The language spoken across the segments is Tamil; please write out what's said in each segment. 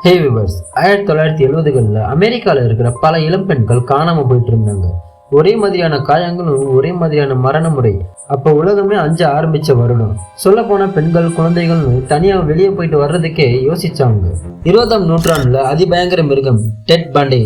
ஹே விவர்ஸ், 1970களில் அமெரிக்காவில் இருக்கிற பல இளம் பெண்கள் காணாம போயிட்டு இருந்தாங்க. ஒரே மாதிரியான காயங்களும் ஒரே மாதிரியான மரண முறை. அப்ப உலகமே அஞ்ச ஆரம்பிச்ச வருடம். சொல்ல போன பெண்கள் குழந்தைகள்னு தனியா வெளியே போயிட்டு வர்றதுக்கே யோசிச்சாங்க. 20ஆம் நூற்றாண்டுல அதிபயங்கர மிருகம் டெட் பண்டே.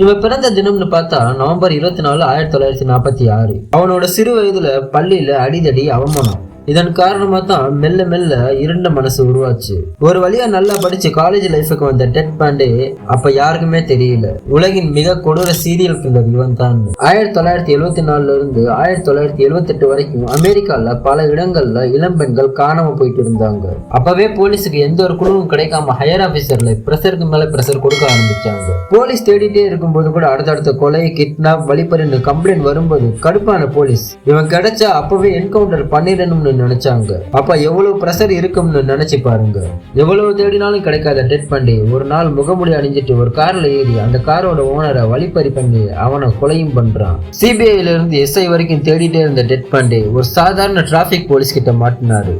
இவன் பிறந்த தினம்னு பார்த்தா நவம்பர் 24, 1946. அவனோட சிறு வயதுல பள்ளியில அடிதடி அவமானம். இதன் காரணமா தான் மெல்ல மெல்ல இருண்ட மனசு உருவாச்சு. ஒரு வழியா நல்லா படிச்சு காலேஜ் லைஃபுக்கு வந்த டெட் பாண்டே அப்ப யாருக்குமே தெரியல உலகின் மிக கொடூர சீரியல் கில்லர் இவன் தான். 1974 இருந்து 1978 வரைக்கும் அமெரிக்கால பல இடங்கள்ல இளம் பெண்கள் காணாம போயிட்டு இருந்தாங்க. அப்பவே போலீஸுக்கு எந்த ஒரு குழுவும் கிடைக்காம ஹையர் ஆபீசர்ல பிரஷருக்கு மேல பிரஷர் கொடுக்க ஆரம்பிச்சாங்க. போலீஸ் தேடிட்டே இருக்கும்போது கூட அடுத்தடுத்த கொலை, கிட்னாப், வழிப்பறின்னு கம்ப்ளைண்ட் வரும்போது கடுப்பான போலீஸ் இவன் கிடைச்சா அப்பவே என்கவுண்டர் பண்ணிடணும்னு நினைச்சாங்க. அப்ப எவ்வளவு பிரஷர் இருக்கும்னு நினைச்சு பாருங்க. எவ்வளவு தேடினாலும் கிடைக்காத டெட் பாண்டே ஒரு நாள் முகமுடி அணிஞ்சிட்டு ஒரு கார்ல ஏறி அந்த காரோட ஓனரை வழிப்பறி பண்ணி அவனை கொலையும் பண்றான். சிபிஐல இருந்து எஸ்ஐ வரைக்கும் தேடிட்டே இருந்த டெட் பாண்டே ஒரு சாதாரண டிராபிக் போலீஸ் கிட்ட மாட்டினாரு.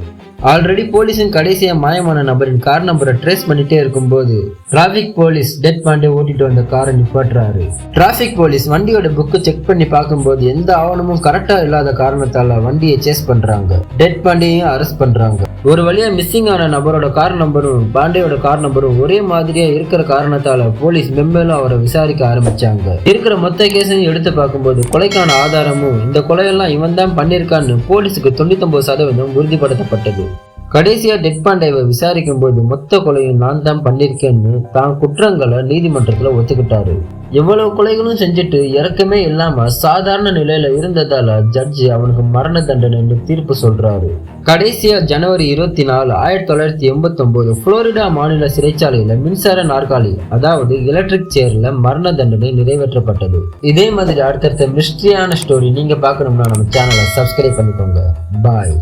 ஆல்ரெடி போலீஸின் கடைசியா மாயமான நபரின் கார் நம்பரை ட்ரேஸ் பண்ணிட்டே இருக்கும்போது டிராபிக் போலீஸ் டெட் பாண்டே ஓட்டிட்டு வந்த காரை நிப்பாட்டுறாரு. டிராபிக் போலீஸ் வண்டியோட புக்கு செக் பண்ணி பார்க்கும்போது எந்த ஆவணமும் கரெக்டா இல்லாத காரணத்தால வண்டியை சேஸ் பண்றாங்க. டெட் பாண்டேயும் அரெஸ்ட் பண்றாங்க. ஒரு வழியா மிஸ்ஸிங் ஆன நபரோட கார் நம்பரும் பாண்டேயோட கார் நம்பரும் ஒரே மாதிரியா இருக்கிற காரணத்தால போலீஸ் மெம்மேலும் அவரை விசாரிக்க ஆரம்பிச்சாங்க. இருக்கிற மொத்த கேஸையும் எடுத்து பார்க்கும்போது கொலைக்கான ஆதாரமும் இந்த கொலையெல்லாம் இவன் தான் பண்ணிருக்கான்னு போலீஸுக்கு 99% உறுதிப்படுத்தப்பட்டது. கடைசியா டெட் பாண்டேவை விசாரிக்கும் போது மொத்த கொலையும் நான் தான் பண்ணிருக்கேன்னு தான் குற்றங்களை நீதிமன்றத்துல ஒத்துக்கிட்டாரு. எவ்வளவு கொலைகளும் செஞ்சுட்டு இறக்கமே இல்லாம சாதாரண நிலையில இருந்ததால ஜட்ஜி அவனுக்கு மரண தண்டனை தீர்ப்பு சொல்றாரு. கடைசியா ஜனவரி 24, 1989 புளோரிடா மாநில சிறைச்சாலையில மின்சார நாற்காலி, அதாவது எலக்ட்ரிக் சேர்ல மரண தண்டனை நிறைவேற்றப்பட்டது. இதே மாதிரி அடுத்தடுத்த மிஸ்ட்ரியான ஸ்டோரி நீங்க பார்க்கணும்னா நம்ம சேனலை சப்ஸ்கிரைப் பண்ணிக்கோங்க. பாய்.